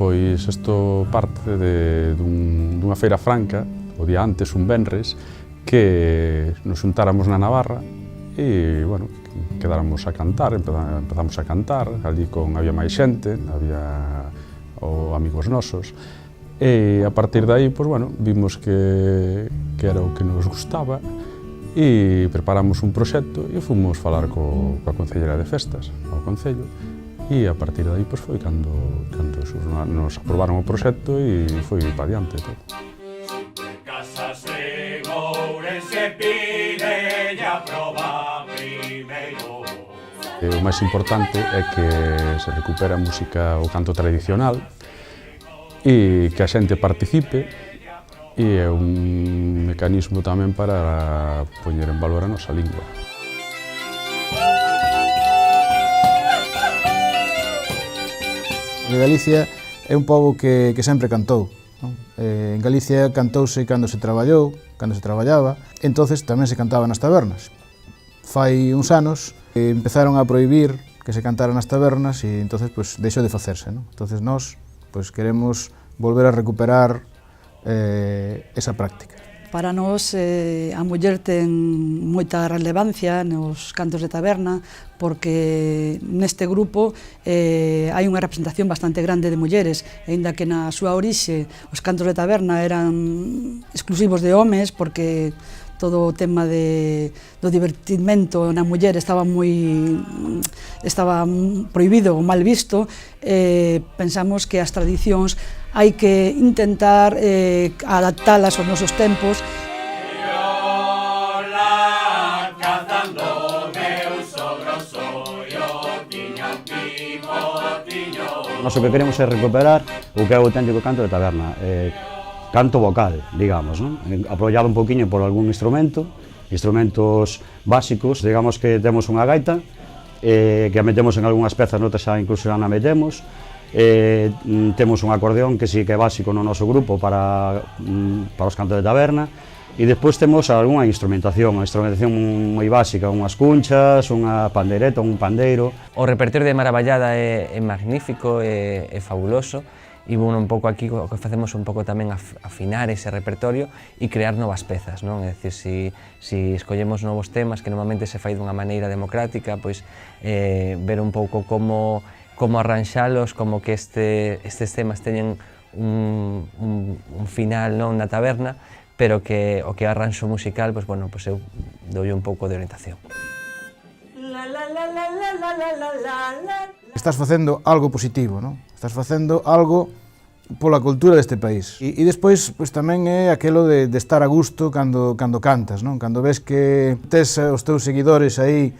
Pois isto parte dunha feira franca, o día antes, un venres, que nos xuntáramos na Navarra e, bueno, quedáramos a cantar, empezamos a cantar, ali había máis xente, había amigos nosos, e a partir de aí, pois, bueno, vimos que era o que nos gustaba e preparamos un proxecto e fomos falar coa Concelleira de Festas, ao Concello, e a partir de aí, pois, foi cando nos aprobaron o proxecto e foi para diante todo. O máis importante é que se recupera a música, o canto tradicional, e que a xente participe, e é un mecanismo tamén para poñer en valor a nosa lingua. Galicia é un pobo que sempre cantou. En Galicia cantouse cando se traballou, cando se traballaba, entonces tamén se cantaba nas tabernas. Fai uns anos empezaron a prohibir que se cantara nas tabernas e entonces deixou de facerse. Entonces nós queremos volver a recuperar esa práctica. Para nós a muller ten moita relevancia nos cantos de taberna porque neste grupo hai unha representación bastante grande de mulleres, aínda que na súa orixe os cantos de taberna eran exclusivos de homes porque todo o tema do divertimento na muller estaba prohibido ou mal visto. Pensamos que as tradicións hai que intentar adaptalas aos nosos tempos. Nós o que queremos é recuperar o que é o auténtico canto de taberna. Canto vocal, digamos, non? Apoiado un poquinho por algún instrumentos básicos, digamos que temos unha gaita, que a metemos en algunhas pezas, noutras xa incluso xa na metemos, temos un acordeón que sí que é básico no noso grupo para os cantos de taberna, e despois temos algunha instrumentación moi básica, unhas cunchas, unha pandeireta, un pandeiro. O repertorio de Maravallada é magnífico, é fabuloso, e bueno, un pouco aquí o que facemos un pouco tamén afinar ese repertorio e crear novas pezas, non? É dicir, si escollemos novos temas que normalmente se fai dunha maneira democrática, pois ver un pouco como arranxalos, como que estes temas teñen un final, non, na taberna, pero que o que arranxo musical, pois bueno, pois eu doulle un pouco de orientación. Estás facendo algo positivo, non? Estás facendo algo pola cultura deste país. E despois tamén é aquelo de estar a gusto cando cantas, non? Cando ves que tes os teus seguidores aí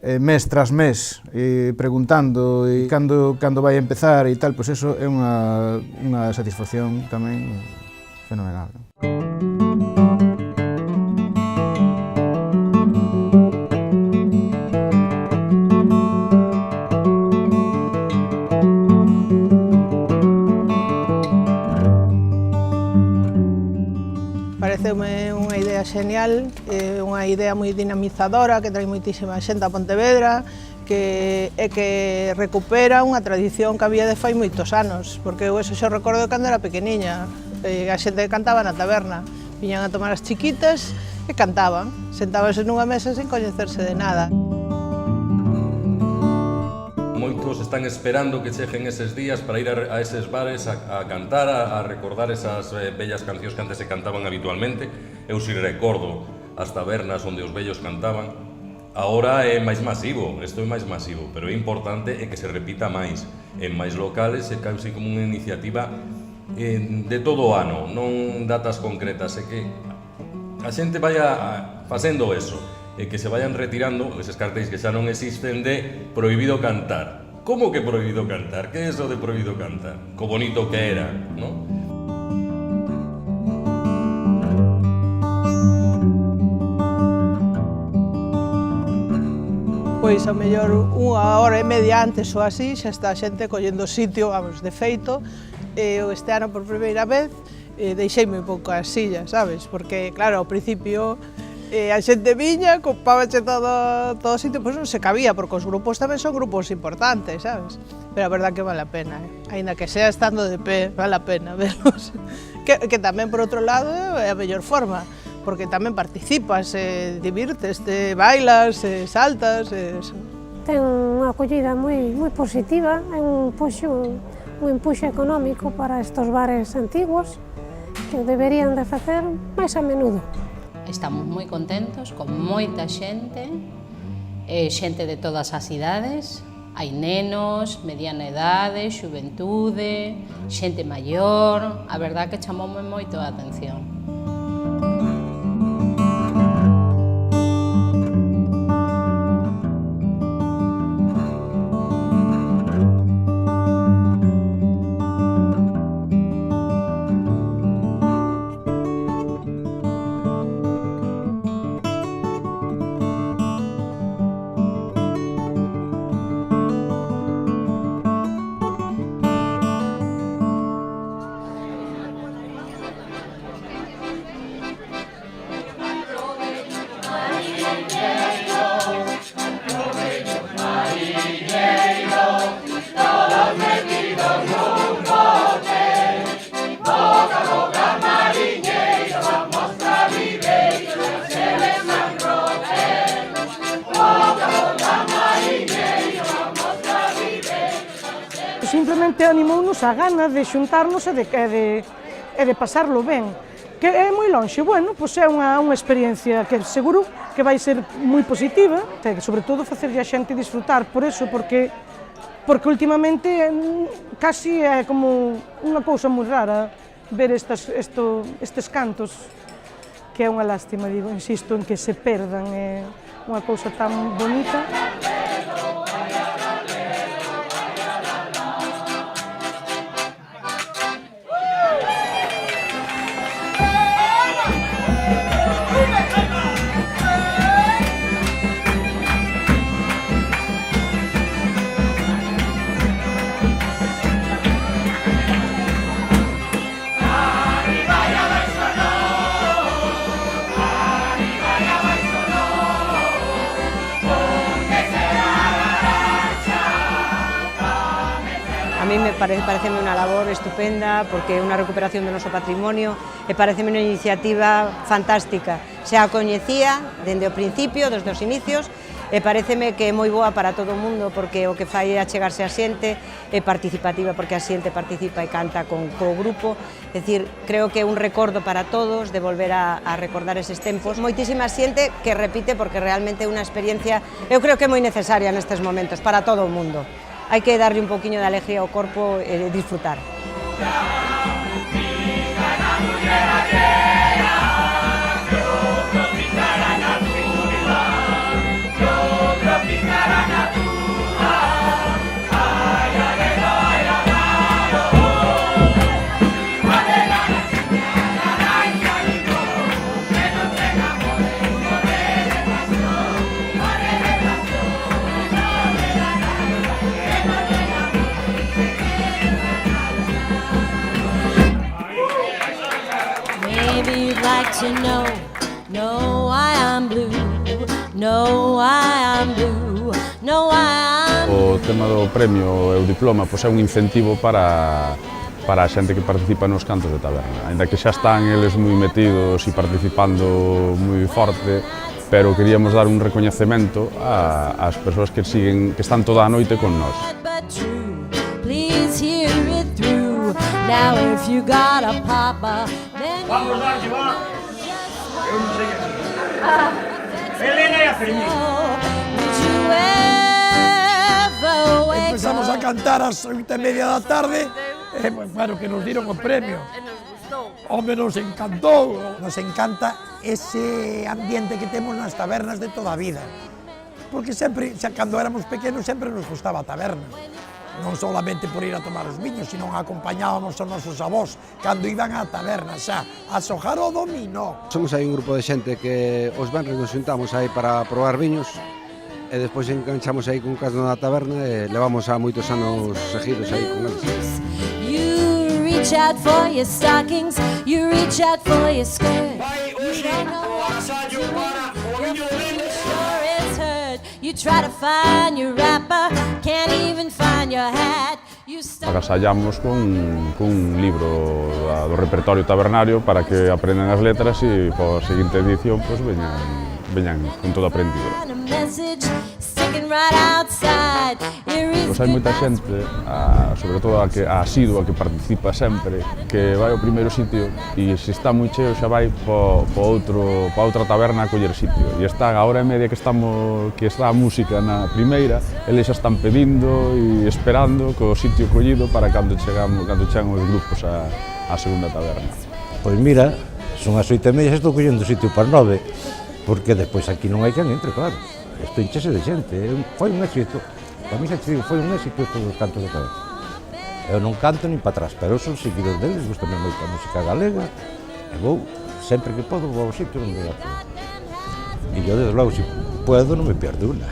mes tras mes preguntando cando vai a empezar e tal, pois eso é unha satisfacción tamén fenomenal, non? Pareceume unha idea xenial, unha idea moi dinamizadora que trae moitísima xente a Pontevedra, que recupera unha tradición que había de fai moitos anos, porque eu eso xo recordo cando era pequeniña, a xente cantaba na taberna, viñan a tomar as chiquitas e cantaban, sentábanse nunha mesa sen coñecerse de nada. Moitos están esperando que cheguen eses días para ir a eses bares a cantar, a recordar esas bellas cancións que antes se cantaban habitualmente. Eu si recordo as tabernas onde os vellos cantaban. Agora é máis masivo, isto é máis masivo, pero é importante que se repita máis en máis locales, e case como unha iniciativa de todo o ano, non datas concretas, é que a xente vaya facendo eso, e que se vayan retirando eses cartéis que xa non existen de prohibido cantar. Como que prohibido cantar? Que é eso de prohibido cantar? Co bonito que era, non? Pois ao mellor unha hora e media antes ou así xa está a xente collendo sitio, vamos, de feito. Este ano por primeira vez deixeime un pouco as sillas, sabes? Porque claro, ao principio E a xente viña, ocupábache todo o sitio, pois non se cabía, porque os grupos tamén son grupos importantes, sabes? Pero a verdad que vale a pena, aínda que sea estando de pé, vale a pena verlos. Que tamén, por outro lado, é a mellor forma, porque tamén participas, divirtes, bailas, saltas, eso. Ten unha acollida moi positiva, é un empuxo económico para estos bares antigos que deberían de facer máis a menudo. Estamos moi contentos, con moita xente, xente de todas as idades, hai nenos, mediana idade, xuventude, xente maior, a verdad que chamoume moito a atención. Simplemente animounos a gana de xuntarnos e de pasarlo ben. Que é moi lonxe, bueno, pois é unha experiencia que seguro que vai ser moi positiva, e sobre todo facerlle a xente disfrutar por eso, porque últimamente casi é como unha cousa moi rara ver estes cantos, que é unha lástima, digo, insisto, en que se perdan, é unha cousa tan bonita. A mí pareceme unha labor estupenda porque é unha recuperación do noso patrimonio e pareceme unha iniciativa fantástica. Xa a coñecía dende o principio, desde os inicios, e pareceme que é moi boa para todo o mundo porque o que fai é achegarse a xente, é participativa porque a xente participa e canta co grupo. É dicir, creo que é un recordo para todos de volver a recordar eses tempos. Moitísima xente que repite porque realmente é unha experiencia, eu creo que é moi necesaria nestes momentos para todo o mundo. Hai que darlle un poquinho de alegría ao corpo e disfrutar. To know, no I am blue, no I am blue, no I am O blue. tema do premio e o diploma pois é un incentivo para a xente que participa nos cantos de taberna. Ainda que xa están eles moi metidos e participando moi forte, pero queríamos dar un recoñecemento ás persoas que están toda a noite con nós. Please hear it through. Now if you got a papa, then vamos a darlle, va. Eu non sei aquí. Elena e a Fermín. Empezamos a cantar ás 8:30 da tarde, e, claro, que nos diron o premio. Home, nos encantou. Nos encanta ese ambiente que temos nas tabernas de toda a vida. Porque sempre, xa cando éramos pequenos, sempre nos gustaba a taberna. Non solamente por ir a tomar os viños, sino acompañábamos os nosos avós cando iban á taberna xa a xogar o dominó. Somos aí un grupo de xente que os venres nos xuntamos aí para probar viños e despois enganchamos aí con casno na taberna e levamos a moitos anos seguidos aí con eles. reach out for your stockings, you reach out for your skirt. You don't know what to do, your feet sure is hurt. You try to find your wrapper, can't even find your hat. Agasallamos cun libro do repertorio tabernario para que aprendan as letras e para a seguinte edición pues, veñan con todo aprendido. Pois hai moita xente, sobre todo a asidua, que participa sempre, que vai ao primeiro sitio e se está moi cheo xa vai pa outra taberna a coller sitio. E está a hora e media que está a música na primeira, eles xa están pedindo e esperando co sitio collido para cando chegan os grupos á segunda taberna. Pois mira, son as 8:30 e estou collendo sitio para 9, porque despois aquí non hai quen entre, claro. Isto enchese de xente, foi un éxito. Para mí xa te digo, foi un éxito estes dos cantos de taberna. Eu non canto nin para atrás, pero eu son seguidor deles, gustame moito a música galega, e vou, sempre que podo, vou ao sitio onde a podo. E eu, desde logo, se puedo, non me pierdo unha.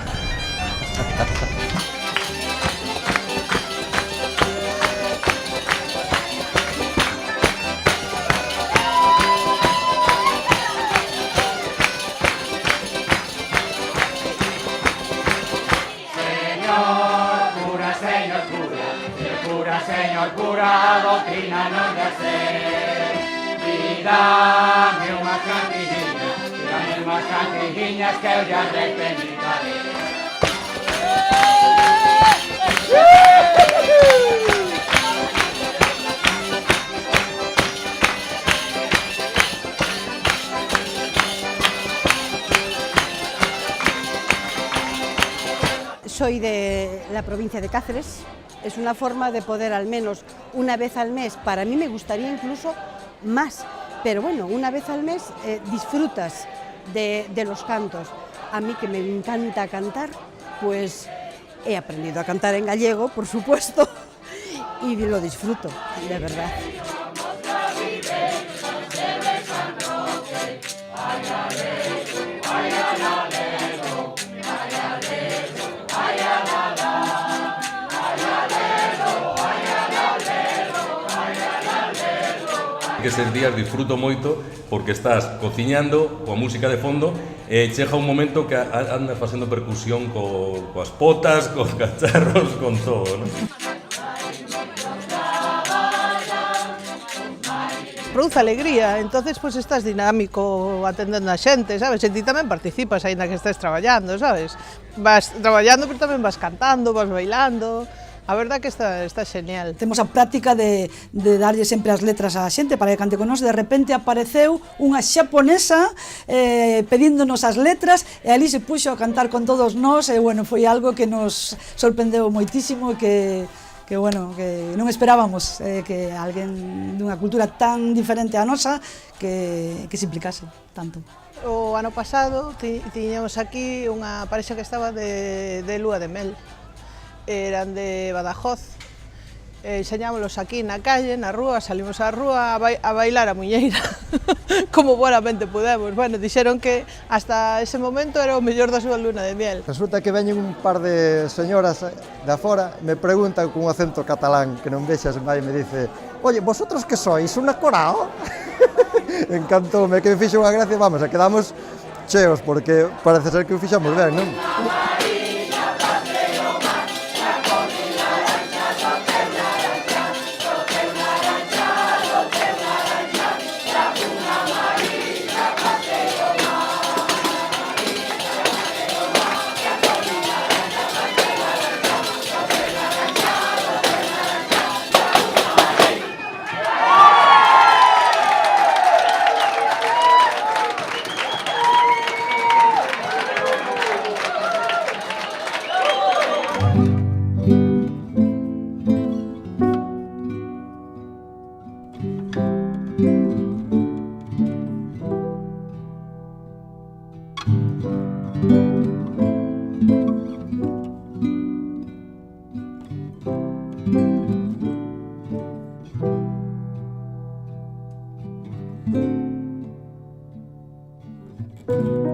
Señor cura, doctrina non de hacer. Y dame unhas cantijiñas que eu ya repenitaré. Soy de la provincia de Cáceres. Es una forma de poder al menos una vez al mes, para mí me gustaría incluso más, pero bueno, una vez al mes disfrutas de los cantos. A mí que me encanta cantar, pues he aprendido a cantar en gallego, por supuesto, y lo disfruto, de verdad. Que eses días disfruto moito porque estás cociñando coa música de fondo e chega un momento que andas facendo percusión coas potas, cos cacharros, con todo, non? Produce alegría, entonces pues estás dinámico atendendo a xente, sabes? E ti tamén participas aínda que estés traballando, sabes? Vas traballando, pero tamén vas cantando, vas bailando. A verdad que está genial. Temos a práctica de darlle sempre as letras á xente para que cante con nós. De repente apareceu unha xaponesa pedíndonos as letras e ali se puxo a cantar con todos nós e bueno, foi algo que nos sorprendeu moitísimo e que non esperábamos que alguén dunha cultura tan diferente á nosa que se implicase tanto. O ano pasado tiñamos aquí unha parexa que estaba de lúa de mel. Eran de Badajoz, enseñámoslos aquí na calle, na rúa, salimos á rúa a bailar a muñeira, como buenamente pudemos. Bueno, dixeron que hasta ese momento era o mellor da súa luna de miel. Resulta que veñen un par de señoras de afora, me preguntan con un acento catalán que non vexas máis, me dice: oye, vosotros que sois, unha corao? Encantoume, que me fixo unha gracia, vamos, e quedamos cheos, porque parece ser que o fixamos ben, non? Thank you.